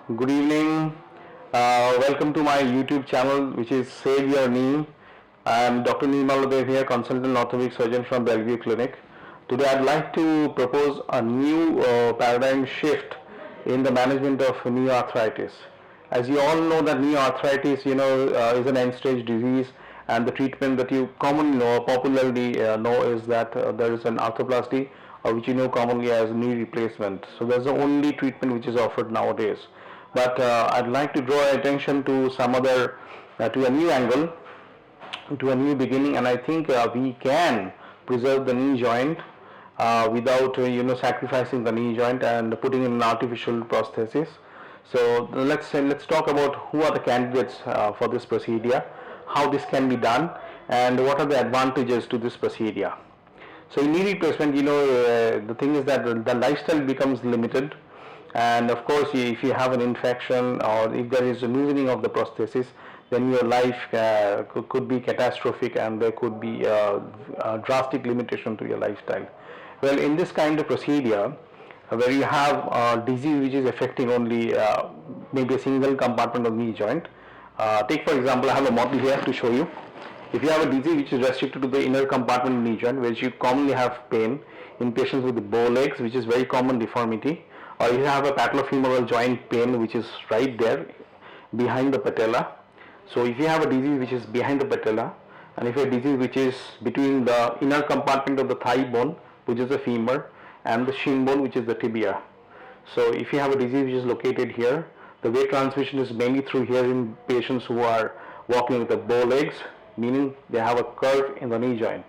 Good evening. Welcome to my YouTube channel, which is Save Your Knee. I am Dr. Nirmalyadeb here, consultant orthopedic surgeon from Bellevue Clinic. Today, I'd like to propose a new paradigm shift in the management of knee arthritis. As you all know, that knee arthritis, is an end-stage disease, and the treatment that you commonly know, popularly know, is that there is an arthroplasty, which you know commonly as knee replacement. So that's the only treatment which is offered nowadays. But I'd like to draw attention to some other, to a new angle, to a new beginning, and I think we can preserve the knee joint without sacrificing the knee joint and putting in an artificial prosthesis. So let's talk about who are the candidates for this procedure, how this can be done, and what are the advantages to this procedure. So in knee replacement, the thing is that the lifestyle becomes limited, and of course, if you have an infection or if there is a loosening of the prosthesis, then your life could be catastrophic, and there could be a drastic limitation to your lifestyle. Well, in this kind of procedure, where you have a disease which is affecting only maybe a single compartment of knee joint, take for example, I have a model here to show you. If you have a disease which is restricted to the inner compartment of knee joint, which you commonly have pain in patients with the bow legs, which is very common deformity, or you have a patellofemoral joint pain which is right there behind the patella. So if you have a disease which is behind the patella, and if you have a disease which is between the inner compartment of the thigh bone, which is the femur, and the shin bone, which is the tibia. So if you have a disease which is located here, the weight transmission is mainly through here in patients who are walking with the bow legs, meaning they have a curve in the knee joint.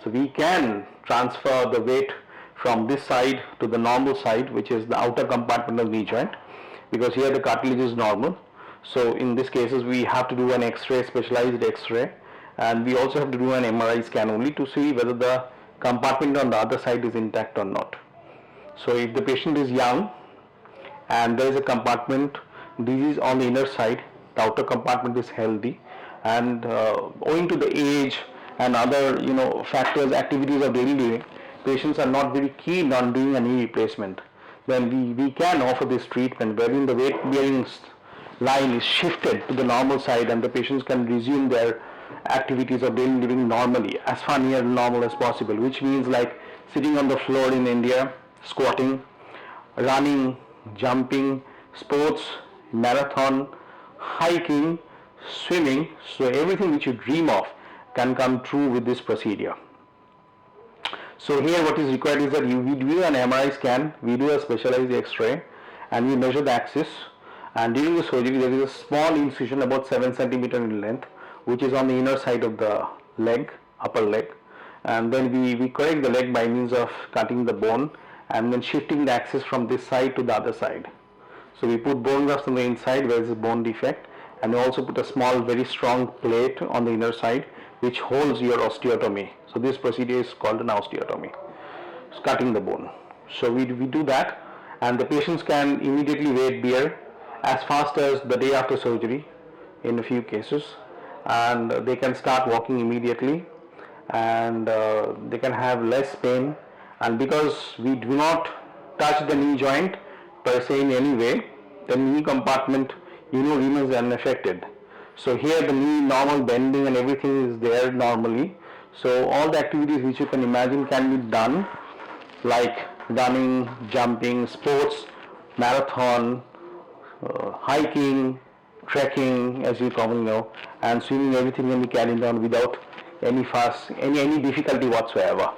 So we can transfer the weight from this side to the normal side, which is the outer compartment of the knee joint, because here the cartilage is normal. So in these cases we have to do an X-ray, specialized X-ray, and we also have to do an MRI scan only to see whether the compartment on the other side is intact or not. So if the patient is young and there is a compartment disease on the inner side, the outer compartment is healthy, and owing to the age and other factors, activities of daily living, patients are not very keen on doing a knee replacement, then we can offer this treatment wherein the weight bearing line is shifted to the normal side, and the patients can resume their activities of daily living normally, as far near normal as possible, which means like sitting on the floor in India, squatting, running, jumping, sports, marathon, hiking, swimming. So everything which you dream of can come true with this procedure. So here what is required is that we do an MRI scan, we do a specialized X-ray, and we measure the axis, and during the surgery there is a small incision about 7 cm in length, which is on the inner side of the leg, upper leg, and then we correct the leg by means of cutting the bone and then shifting the axis from this side to the other side. So we put bone grafts on the inside where there is a bone defect, and we also put a small very strong plate on the inner side which holds your osteotomy. So this procedure is called an osteotomy. It's cutting the bone. So we do that, and the patients can immediately weight bear as fast as the day after surgery in a few cases, and they can start walking immediately, and they can have less pain, and because we do not touch the knee joint per se in any way, the knee compartment remains unaffected. So here the knee normal bending and everything is there normally. So all the activities which you can imagine can be done, like running, jumping, sports, marathon, hiking, trekking, as you commonly know, and swimming, everything can be carried on without any fuss, any difficulty whatsoever.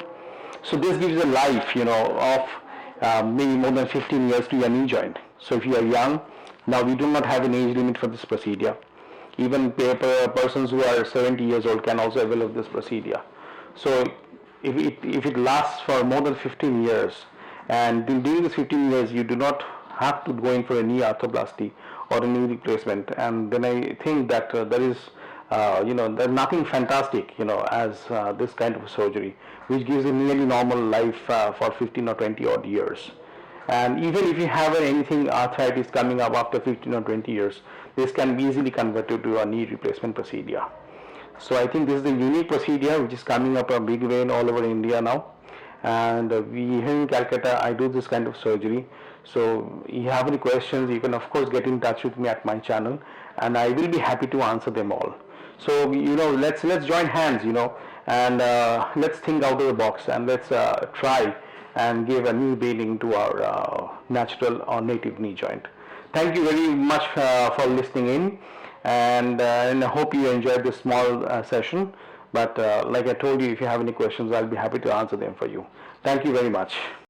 So this gives a life, of maybe more than 15 years to your knee joint. So if you are young, now we do not have an age limit for this procedure. Even persons who are 70 years old can also avail of this procedure. So if it lasts for more than 15 years, and during this 15 years you do not have to go in for a knee arthroplasty or a knee replacement, and then I think that there is there's nothing fantastic as this kind of surgery, which gives a nearly normal life for 15 or 20 odd years. And even if you have anything arthritis coming up after 15 or 20 years, this can be easily converted to a knee replacement procedure. So I think this is a unique procedure which is coming up a big way all over India now. And we here in Calcutta, I do this kind of surgery. So you have any questions, you can of course get in touch with me at my channel, and I will be happy to answer them all. So let's join hands, and let's think out of the box, and let's try and give a new meaning to our natural or native knee joint. Thank you very much for listening in, and I hope you enjoyed this small session. But like I told you, if you have any questions, I'll be happy to answer them for you. Thank you very much.